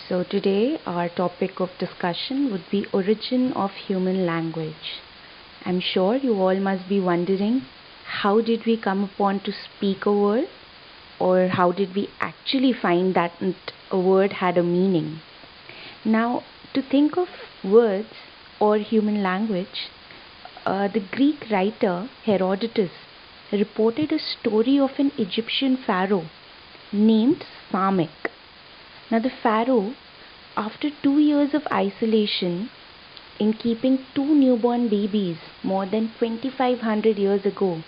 So today our topic of discussion would be origin of human language. I'm sure you all must be wondering, how did we come upon to speak a word, or how did we actually find that a word had a meaning? Now, to think of words or human language, the Greek writer Herodotus reported a story of an Egyptian pharaoh named Samek. Now, the pharaoh, after 2 years of isolation in keeping two newborn babies more than 2500 years ago,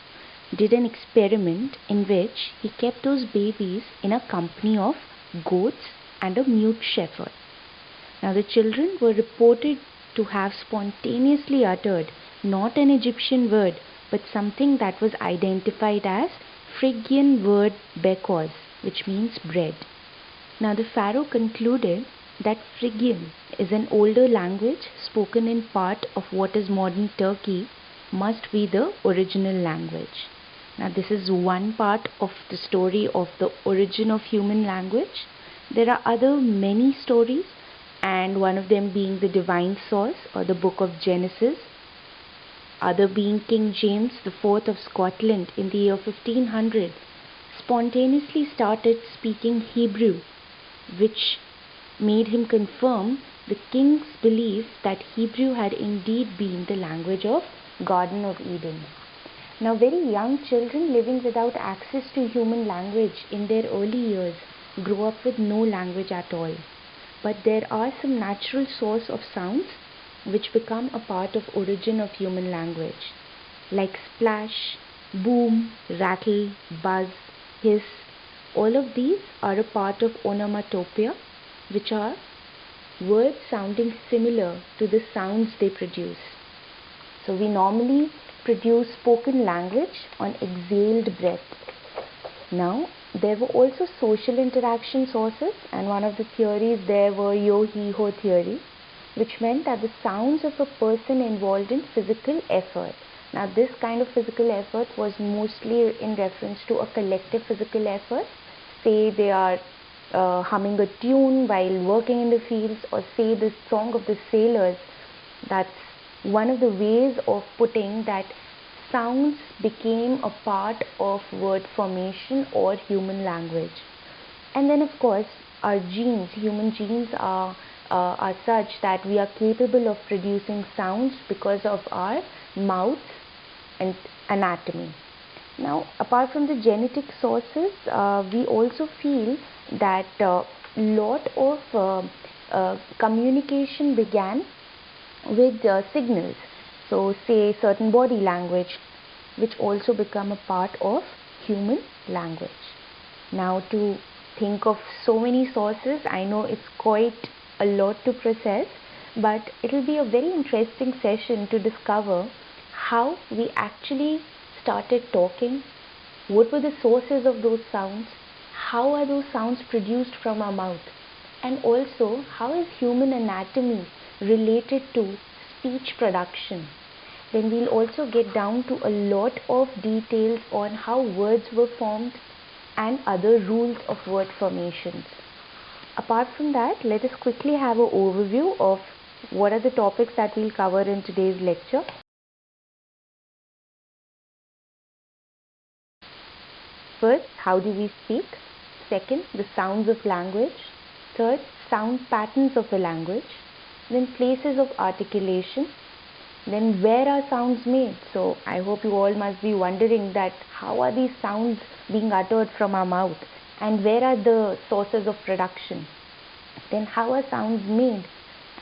did an experiment in which he kept those babies in a company of goats and a mute shepherd. Now, the children were reported to have spontaneously uttered not an Egyptian word but something that was identified as Phrygian word bekos, which means bread. Now, the pharaoh concluded that Phrygian is an older language spoken in part of what is modern Turkey, must be the original language. Now, this is one part of the story of the origin of human language. There are other many stories, and one of them being the divine source or the book of Genesis, other being King James IV of Scotland in the year 1500 spontaneously started speaking Hebrew, which made him confirm the king's belief that Hebrew had indeed been the language of Garden of Eden. Now, very young children living without access to human language in their early years grow up with no language at all. But there are some natural source of sounds which become a part of origin of human language, like splash, boom, rattle, buzz, hiss. All of these are a part of onomatopoeia, which are words sounding similar to the sounds they produce. So we normally produce spoken language on exhaled breath. Now, there were also social interaction sources, and one of the theories there were yo-he-ho theory, which meant that the sounds of a person involved in physical effort. Now, this kind of physical effort was mostly in reference to a collective physical effort. Say they are humming a tune while working in the fields, or say the song of the sailors. That's one of the ways of putting that sounds became a part of word formation or human language. And then, of course, our genes, human genes are such that we are capable of producing sounds because of our mouth and anatomy. Now, apart from the genetic sources, we also feel that lot of communication began with signals. So, say certain body language, which also become a part of human language. Now, to think of so many sources, I know it's quite a lot to process, but it will be a very interesting session to discover how we actually started talking, what were the sources of those sounds, how are those sounds produced from our mouth, and also how is human anatomy related to speech production. Then we'll also get down to a lot of details on how words were formed and other rules of word formations. Apart from that, let us quickly have an overview of what are the topics that we'll cover in today's lecture. First, how do we speak? Second, the sounds of language. Third, sound patterns of a language. Then places of articulation. Then where are sounds made? So I hope you all must be wondering that how are these sounds being uttered from our mouth, and where are the sources of production? Then how are sounds made,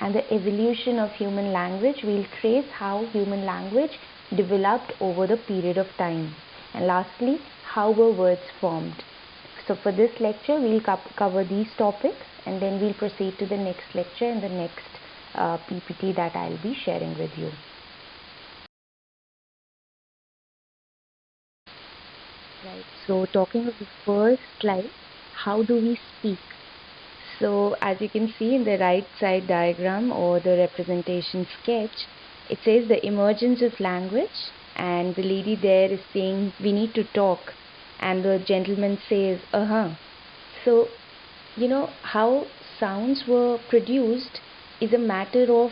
and the evolution of human language. We'll trace how human language developed over the period of time. And lastly, how were words formed? So for this lecture, we'll cover these topics, and then we'll proceed to the next lecture and the next PPT that I'll be sharing with you. Right, so talking of the first slide, how do we speak? So as you can see in the right side diagram or the representation sketch, it says the emergence of language, and the lady there is saying we need to talk, and the gentleman says So you know how sounds were produced is a matter of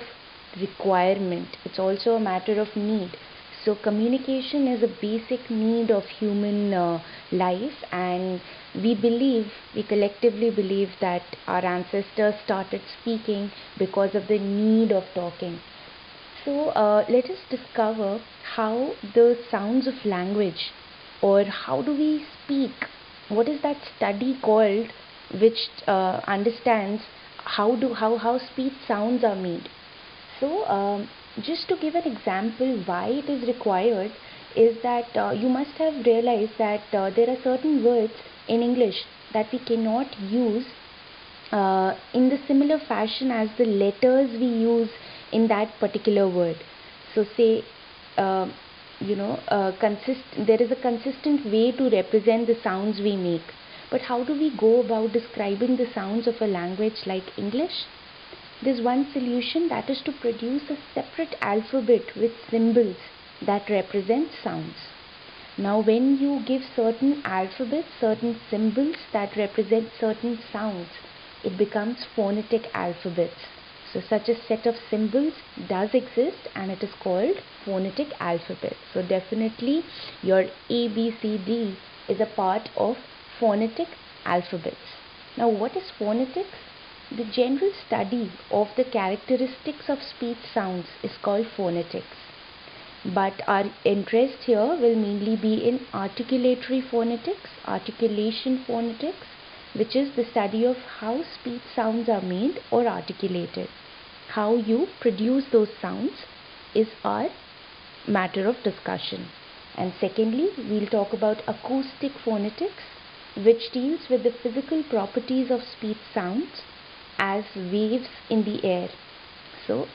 requirement. It's also a matter of need. So communication is a basic need of human life, and we collectively believe that our ancestors started speaking because of the need of talking. So let us discover how the sounds of language, or how do we speak, what is that study called which understands how speech sounds are made. So just to give an example why it is required is that you must have realized that there are certain words in English that we cannot use in the similar fashion as the letters we use in that particular word. So say there is a consistent way to represent the sounds we make. But how do we go about describing the sounds of a language like English? There's one solution, that is to produce a separate alphabet with symbols that represent sounds. Now when you give certain alphabets, certain symbols that represent certain sounds, it becomes phonetic alphabets. So such a set of symbols does exist, and it is called phonetic alphabet. So definitely your A, B, C, D is a part of phonetic alphabets. Now what is phonetics? The general study of the characteristics of speech sounds is called phonetics. But our interest here will mainly be in articulatory phonetics, articulation phonetics, which is the study of how speech sounds are made or articulated. How you produce those sounds is our matter of discussion. And secondly, we'll talk about acoustic phonetics, which deals with the physical properties of speech sounds as waves in the air. So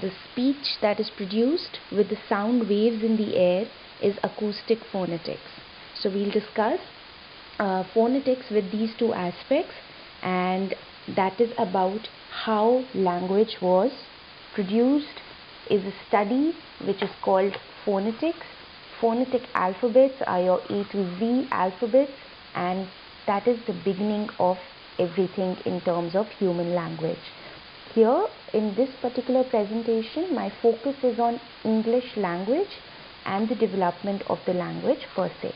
the speech that is produced with the sound waves in the air is acoustic phonetics. So we'll discuss phonetics with these two aspects, and that is about how language was produced is a study which is called phonetics. Phonetic alphabets are your A to Z alphabets, and that is the beginning of everything in terms of human language. Here in this particular presentation, my focus is on English language and the development of the language per se.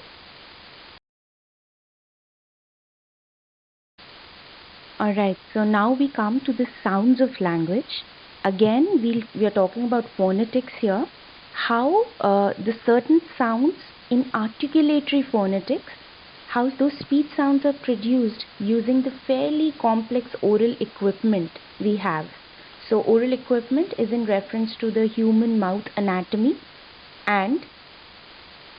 Alright, so now we come to the sounds of language. Again, we are talking about phonetics here. How the certain sounds in articulatory phonetics, how those speech sounds are produced using the fairly complex oral equipment we have. So oral equipment is in reference to the human mouth anatomy and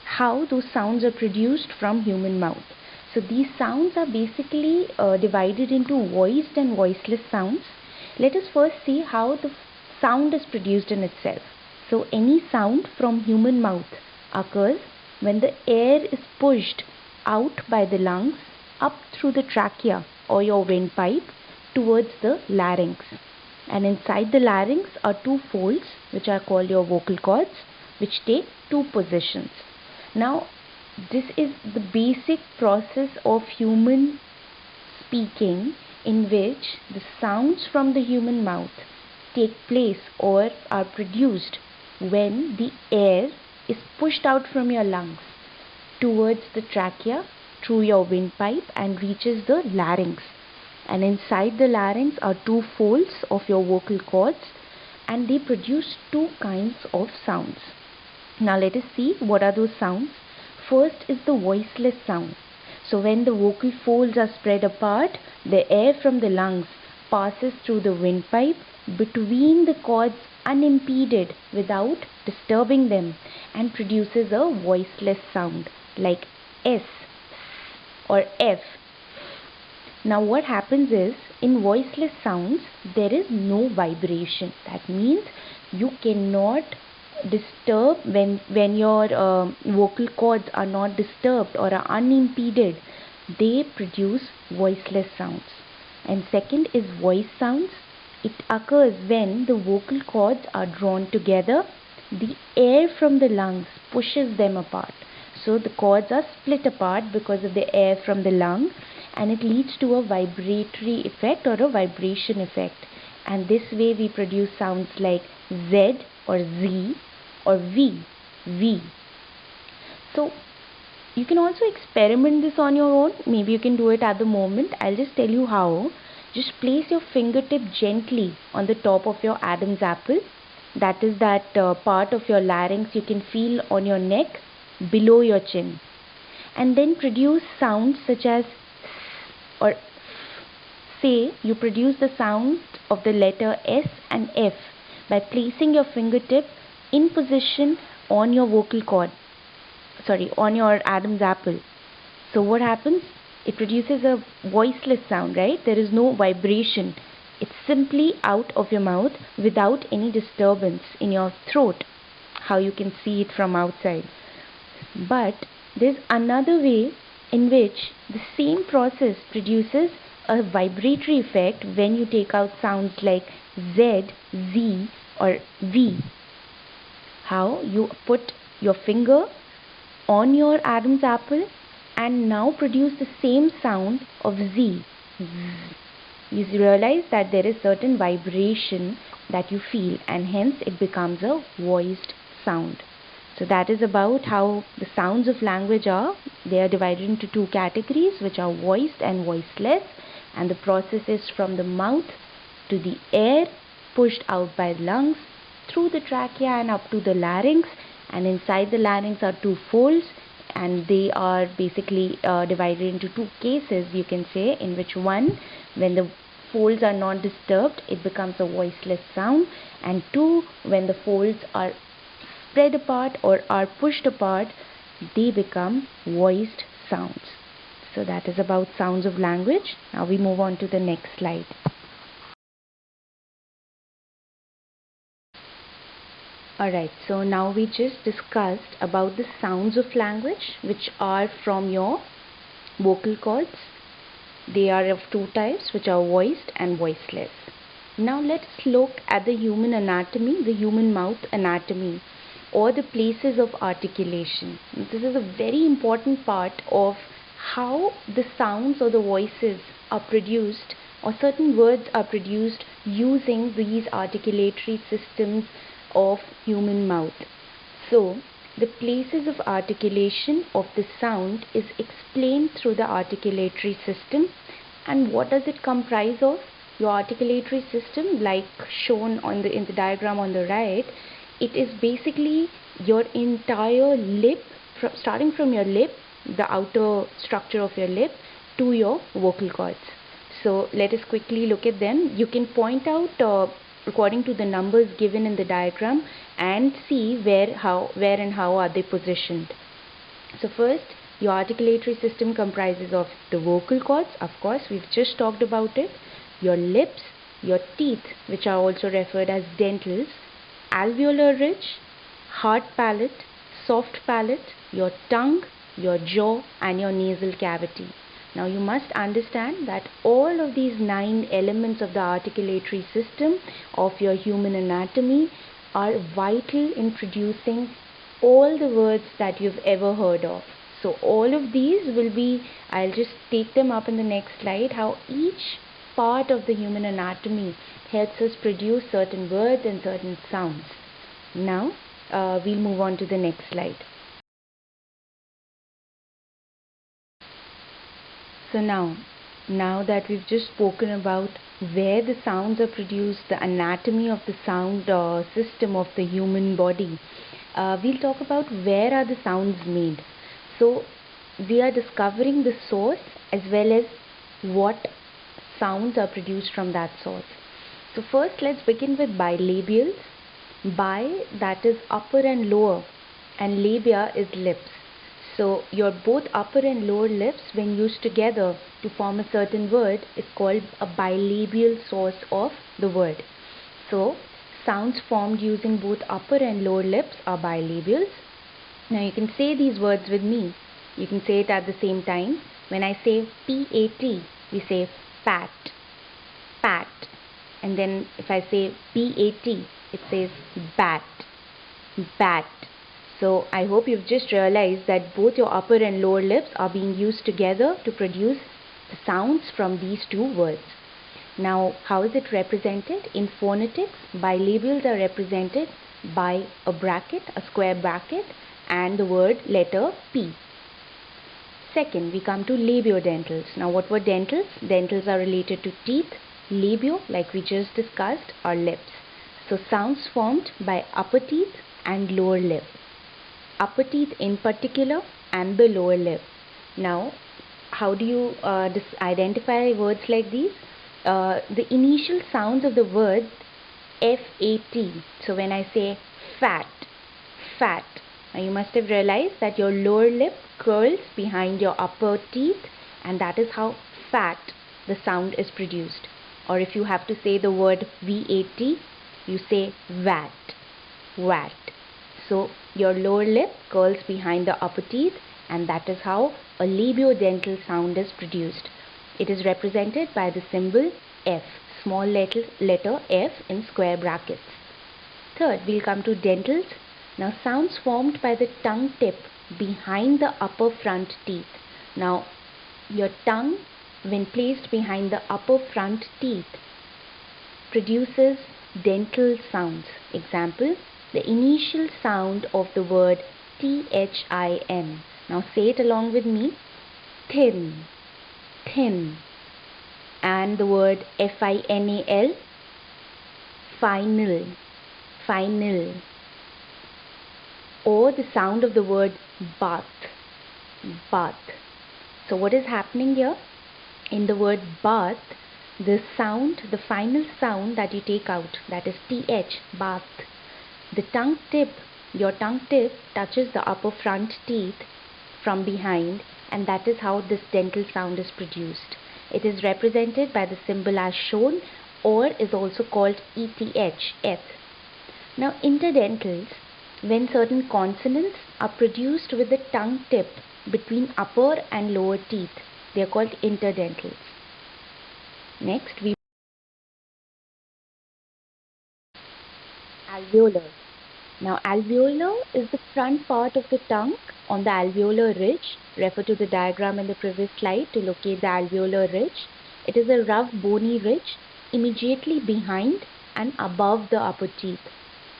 how those sounds are produced from human mouth. So these sounds are basically divided into voiced and voiceless sounds. Let us first see how the sound is produced in itself. So any sound from human mouth occurs when the air is pushed out by the lungs up through the trachea or your windpipe towards the larynx. And inside the larynx are two folds which are called your vocal cords, which take two positions. Now this is the basic process of human speaking, in which the sounds from the human mouth take place or are produced when the air is pushed out from your lungs towards the trachea through your windpipe and reaches the larynx. And inside the larynx are two folds of your vocal cords, and they produce two kinds of sounds. Now let us see what are those sounds. First is the voiceless sound. So when the vocal folds are spread apart, the air from the lungs passes through the windpipe between the cords unimpeded without disturbing them and produces a voiceless sound like S or F. Now what happens is, in voiceless sounds there is no vibration. That means you cannot disturb when your vocal cords are not disturbed or are unimpeded. They produce voiceless sounds. And second is voice sounds. It occurs when the vocal cords are drawn together. The air from the lungs pushes them apart. So the cords are split apart because of the air from the lung, and it leads to a vibratory effect or a vibration effect. And this way we produce sounds like Z or Z or V, V. So you can also experiment this on your own. Maybe you can do it at the moment. I'll just tell you how. Just place your fingertip gently on the top of your Adam's apple. That is that part of your larynx you can feel on your neck below your chin. And then produce sounds such as S or F. Say you produce the sound of the letter S and F by placing your fingertip in position on your vocal cord. On your Adam's apple. So what happens? It produces a voiceless sound, right? There is no vibration. It's simply out of your mouth without any disturbance in your throat, how you can see it from outside. But there's another way in which the same process produces a vibratory effect when you take out sounds like Z, Z or V. How? You put your finger on your Adam's apple and now produce the same sound of Z. You realize that there is certain vibration that you feel, and hence it becomes a voiced sound. So that is about how the sounds of language are. They are divided into two categories, which are voiced and voiceless, and the process is from the mouth to the air pushed out by the lungs through the trachea and up to the larynx, and inside the larynx are two folds, and they are basically divided into two cases, you can say, in which one, when the folds are not disturbed, it becomes a voiceless sound, and two, when the folds are spread apart or are pushed apart, they become voiced sounds. So that is about sounds of language. Now we move on to the next slide. Alright, so now we just discussed about the sounds of language, which are from your vocal cords. They are of two types, which are voiced and voiceless. Now let's look at the human anatomy, the human mouth anatomy, or the places of articulation. This is a very important part of how the sounds or the voices are produced, or certain words are produced using these articulatory systems of human mouth. So the places of articulation of the sound is explained through the articulatory system. And what does it comprise of? Your articulatory system, like shown on in the diagram on the right, it is basically your entire lip, starting from your lip, the outer structure of your lip, to your vocal cords. So let us quickly look at them. You can point out according to the numbers given in the diagram and see where and how are they positioned. So first, your articulatory system comprises of the vocal cords. Of course, we've just talked about it. Your lips, your teeth, which are also referred as dentals, alveolar ridge, hard palate, soft palate, your tongue, your jaw, and your nasal cavity. Now you must understand that all of these 9 elements of the articulatory system of your human anatomy are vital in producing all the words that you've ever heard of. So all of these will be, I'll just take them up in the next slide, how each part of the human anatomy helps us produce certain words and certain sounds. Now we'll move on to the next slide. So now that we've just spoken about where the sounds are produced, the anatomy of the sound system of the human body, we'll talk about where are the sounds made. So we are discovering the source as well as what sounds are produced from that source. So first let's begin with bilabials. Bi, that is upper and lower, and labia is lips. So your both upper and lower lips, when used together to form a certain word, is called a bilabial source of the word. So sounds formed using both upper and lower lips are bilabials. Now you can say these words with me. You can say it at the same time. When I say P-A-T, we say pat, pat. And then if I say B-A-T, it says bat, bat. So I hope you've just realized that both your upper and lower lips are being used together to produce the sounds from these two words. Now, how is it represented? In phonetics, bilabials are represented by a bracket, a square bracket, and the word letter P. Second, we come to labiodentals. Now, what were dentals? Dentals are related to teeth. Labio, like we just discussed, are lips. So, sounds formed by upper teeth and lower lip. Upper teeth in particular and the lower lip. Now, how do you identify words like these? The initial sounds of the word F-A-T. So when I say fat, fat, now you must have realized that your lower lip curls behind your upper teeth, and that is how fat the sound is produced. Or if you have to say the word V-A-T, you say vat, vat. So your lower lip curls behind the upper teeth, and that is how a labiodental sound is produced. It is represented by the symbol F, small letter F in square brackets. Third, we'll come to dentals. Now, sounds formed by the tongue tip behind the upper front teeth. Now, your tongue, when placed behind the upper front teeth, produces dental sounds. Example, the initial sound of the word T-H-I-N. Now say it along with me. Thin, thin. And the word F-I-N-A-L. Final, final. Or the sound of the word bath, bath. So what is happening here? In the word bath, the sound, the final sound that you take out, that is TH, bath. The tongue tip, your tongue tip touches the upper front teeth from behind, and that is how this dental sound is produced. It is represented by the symbol as shown, or is also called ETH, eth. Now interdentals, when certain consonants are produced with the tongue tip between upper and lower teeth, they are called interdentals. Next, we alveolar. Now alveolar is the front part of the tongue on the alveolar ridge. Refer to the diagram in the previous slide to locate the alveolar ridge. It is a rough bony ridge immediately behind and above the upper teeth.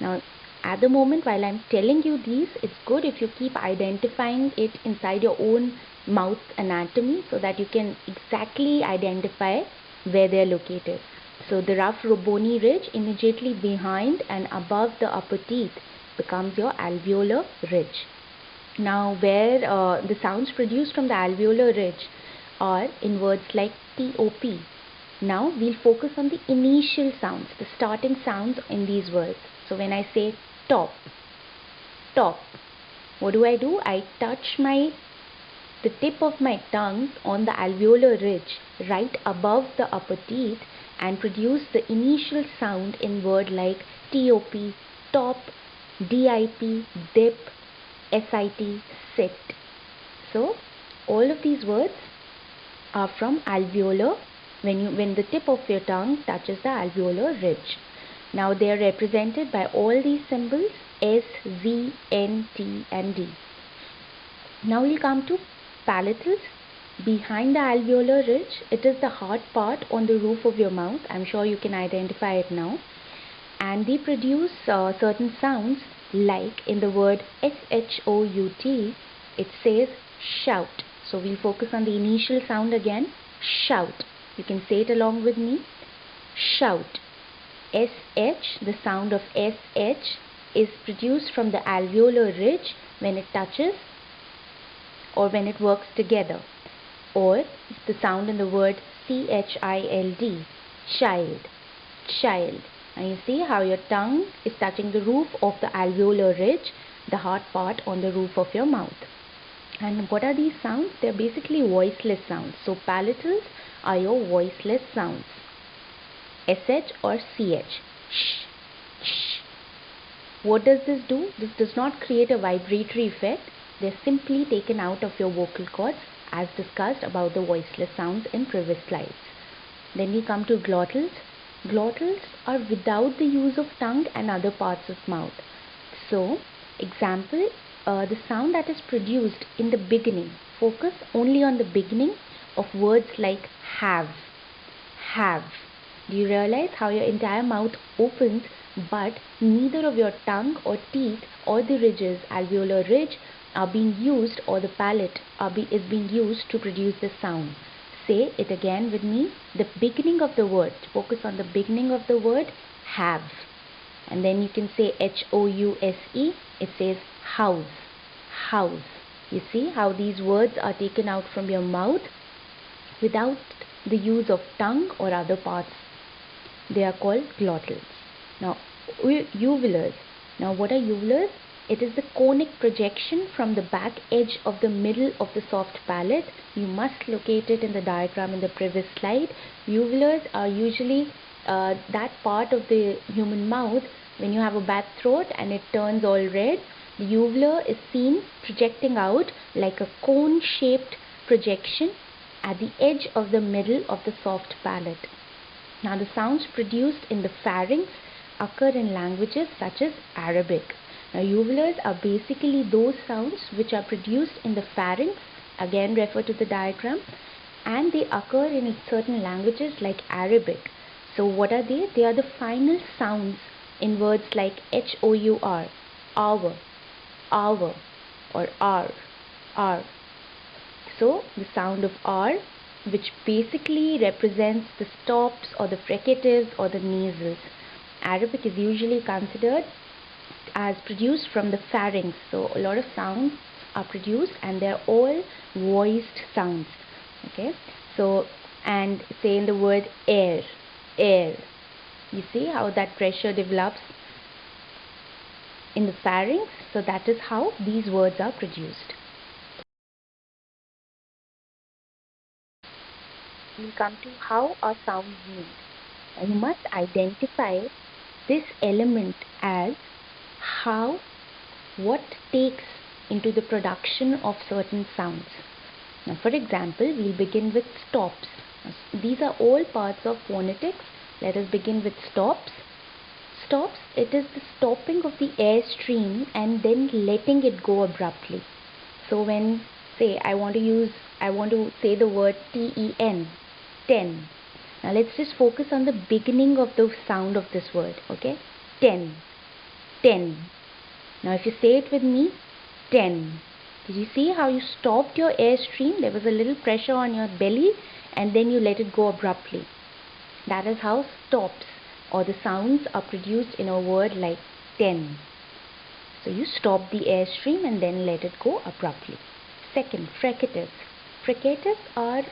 Now at the moment while I'm telling you these, it's good if you keep identifying it inside your own mouth anatomy so that you can exactly identify where they are located. So the rough bony ridge immediately behind and above the upper teeth becomes your alveolar ridge. Now where the sounds produced from the alveolar ridge are in words like TOP. Now we'll focus on the initial sounds, the starting sounds in these words. So when I say top, top, what do? I touch the tip of my tongue on the alveolar ridge right above the upper teeth and produce the initial sound in word like TOP, top, DIP, dip, SIT, sit. So all of these words are from alveolar when the tip of your tongue touches the alveolar ridge. Now they are represented by all these symbols S, Z, N, T and D. Now we'll come to palatals. Behind the alveolar ridge, it is the hard part on the roof of your mouth. I'm sure you can identify it now. And they produce certain sounds like in the word S-H-O-U-T, it says shout. So we'll focus on the initial sound again, shout. You can say it along with me, shout. S-H, the sound of S-H is produced from the alveolar ridge when it touches or when it works together. Or the sound in the word C-H-I-L-D, child, child. And you see how your tongue is touching the roof of the alveolar ridge, the hard part on the roof of your mouth. And what are these sounds? They are basically voiceless sounds. So palatals are your voiceless sounds. SH or CH. Shh, shh. What does this do? This does not create a vibratory effect. They are simply taken out of your vocal cords as discussed about the voiceless sounds in previous slides. Then we come to glottals. Glottals are without the use of tongue and other parts of mouth. So, example, the sound that is produced in the beginning. Focus only on the beginning of words like have, have. Do you realize how your entire mouth opens, but neither of your tongue or teeth or the ridges, alveolar ridge, are being used, or the palate is being used to produce the sound? Say it again with me. The beginning of the word, focus on the beginning of the word, have. And then you can say House. It says house, house. You see how these words are taken out from your mouth without the use of tongue or other parts. They are called glottals. Now, uvulars. Now, what are uvulars? It is the conic projection from the back edge of the middle of the soft palate. You must locate it in the diagram in the previous slide. Uvulars are usually that part of the human mouth when you have a bad throat and it turns all red. The uvular is seen projecting out like a cone-shaped projection at the edge of the middle of the soft palate. Now, the sounds produced in the pharynx occur in languages such as Arabic. Now, uvulars are basically those sounds which are produced in the pharynx, again refer to the diagram, and they occur in certain languages like Arabic. So, what are they? They are the final sounds in words like HOUR, hour, hour, or R. So, the sound of R, which basically represents the stops or the fricatives or the nasals. Arabic is usually considered as produced from the pharynx. So, a lot of sounds are produced and they are all voiced sounds. Okay. So, and say in the word air, air. You see how that pressure develops in the pharynx. So, that is how these words are produced. We'll come to how are sounds made. And you must identify this element as what takes into the production of certain sounds. Now, for example, we'll begin with stops. These are all parts of phonetics. Let us begin with stops. Stops, it is the stopping of the air stream and then letting it go abruptly. So when, say, I want to say the word ten, ten. Now let's just focus on the beginning of the sound of this word, okay? Ten, ten. Now if you say it with me, ten. Did you see how you stopped your air stream? There was a little pressure on your belly and then you let it go abruptly. That is how stops or the sounds are produced in a word like ten. So you stop the air stream and then let it go abruptly. Second, fricatives. Fricatives are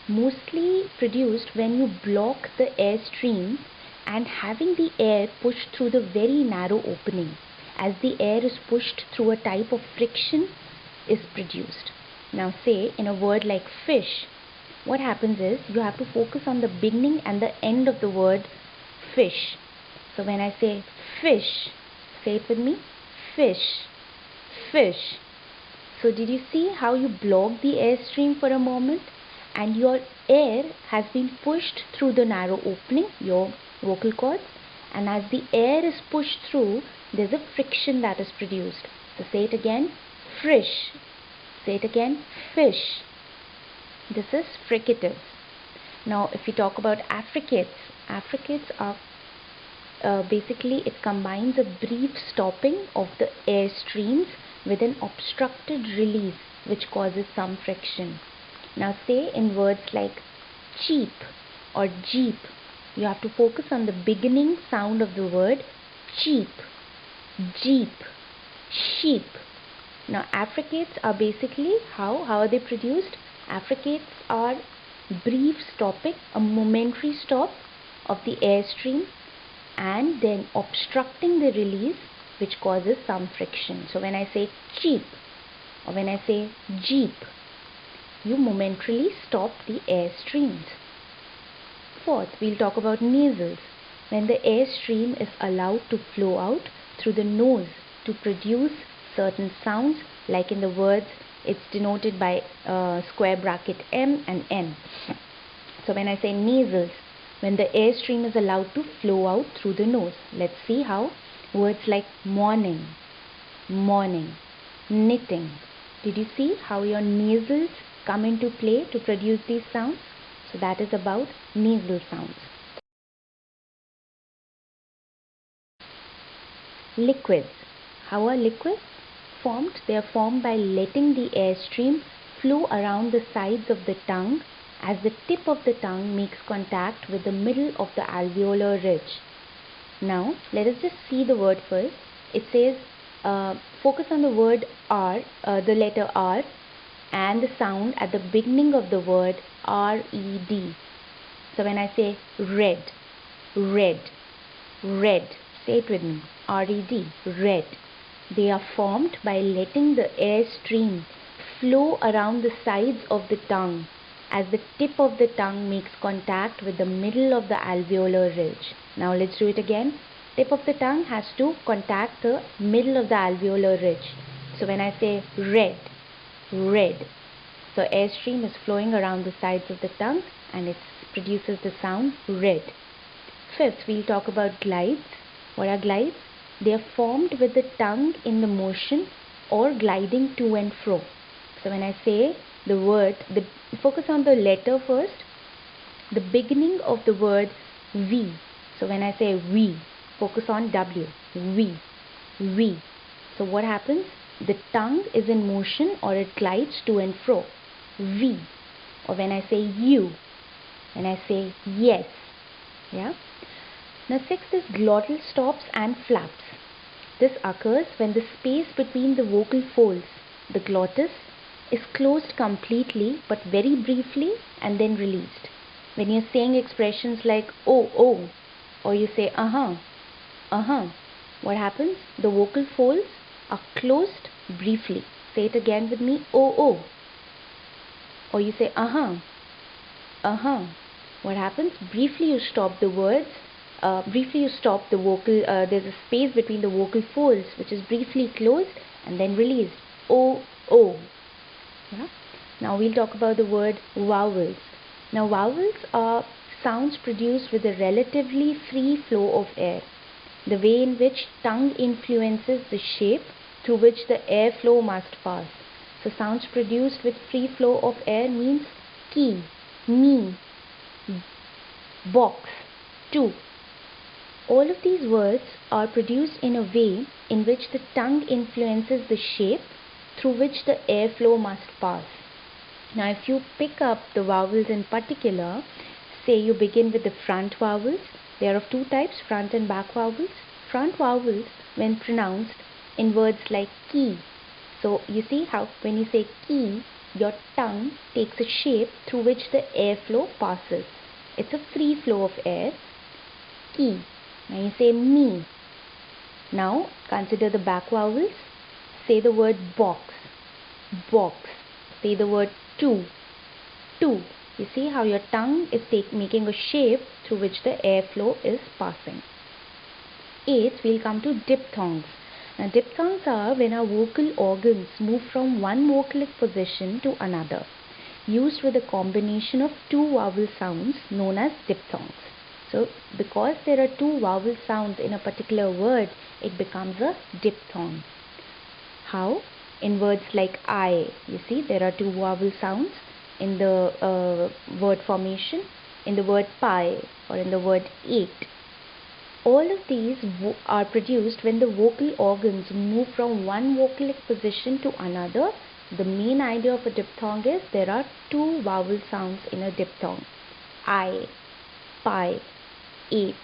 mostly produced when you block the air stream and having the air pushed through the very narrow opening. As the air is pushed through, a type of friction is produced. Now say in a word like fish, what happens is you have to focus on the beginning and the end of the word fish. So when I say fish, say it with me, fish, fish. So did you see how you blocked the airstream for a moment and your air has been pushed through the narrow opening, your vocal cords, and as the air is pushed through, there's a friction that is produced. So say it again, fish. Say it again, fish. This is fricatives. Now if we talk about affricates, affricates are basically it combines a brief stopping of the air streams with an obstructed release which causes some friction. Now say in words like cheap or jeep, you have to focus on the beginning sound of the word cheap, jeep, sheep. Now affricates are basically how are they produced? Affricates are brief stopping, a momentary stop of the airstream and then obstructing the release which causes some friction. So when I say cheap or when I say jeep, you momentarily stop the air streams. Fourth, we'll talk about nasals. When the air stream is allowed to flow out through the nose to produce certain sounds, like in the words, it's denoted by square bracket M and N. So when I say nasals, when the air stream is allowed to flow out through the nose. Let's see how. Words like morning, morning, knitting. Did you see how your nasals come into play to produce these sounds? So that is about nasal sounds. Liquids. How are liquids formed? They are formed by letting the airstream flow around the sides of the tongue as the tip of the tongue makes contact with the middle of the alveolar ridge. Now, let us just see the word first. It says, focus on the word R, the letter R, and the sound at the beginning of the word R-E-D. So when I say red, red, red, say it with me, R-E-D, red. They are formed by letting the air stream flow around the sides of the tongue as the tip of the tongue makes contact with the middle of the alveolar ridge. Now let's do it again. Tip of the tongue has to contact the middle of the alveolar ridge. So when I say red, red, so airstream is flowing around the sides of the tongue and it produces the sound red. Fifth, we'll talk about glides. What are glides? They are formed with the tongue in the motion or gliding to and fro. So when I say the word, focus on the letter first, the beginning of the word V. So when I say we, focus on W, we. So what happens? The tongue is in motion or it glides to and fro. We. Or when I say you, when I say yes. Yeah. Now sixth is glottal stops and flaps. This occurs when the space between the vocal folds, the glottis, is closed completely but very briefly and then released. When you're saying expressions like oh, or you say what happens? The vocal folds are closed briefly. Say it again with me, oh. Or you say What happens? Briefly you stop the words. Briefly you stop the vocal. There's a space between the vocal folds which is briefly closed and then released. Oh. Yeah? Now we'll talk about the word vowels. Now vowels are sounds produced with a relatively free flow of air. The way in which tongue influences the shape through which the airflow must pass. So sounds produced with free flow of air means key, me, box, to. All of these words are produced in a way in which the tongue influences the shape through which the airflow must pass. Now if you pick up the vowels in particular, say you begin with the front vowels. They are of two types, front and back vowels. Front vowels, when pronounced in words like key. So you see how when you say key, your tongue takes a shape through which the airflow passes. It's a free flow of air. Key. Now you say me. Now consider the back vowels. Say the word box. Box. Say the word to. To. You see how your tongue is making a shape through which the airflow is passing. Eighth, we'll come to diphthongs. Now diphthongs are when our vocal organs move from one vocalic position to another, used with a combination of two vowel sounds known as diphthongs. So because there are two vowel sounds in a particular word, it becomes a diphthong. How? In words like I, you see there are two vowel sounds in the word formation, in the word pie or in the word eat. All of these are produced when the vocal organs move from one vocalic position to another. The main idea of a diphthong is there are two vowel sounds in a diphthong. I, pie, ate.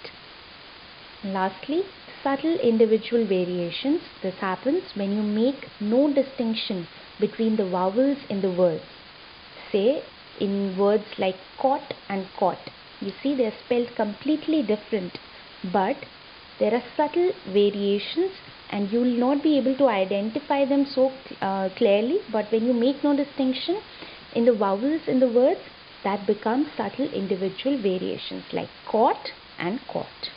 Lastly, subtle individual variations. This happens when you make no distinction between the vowels in the words. Say in words like caught and caught. You see they are spelled completely different, but there are subtle variations and you will not be able to identify them so clearly, but when you make no distinction in the vowels in the words, that becomes subtle individual variations like caught and caught.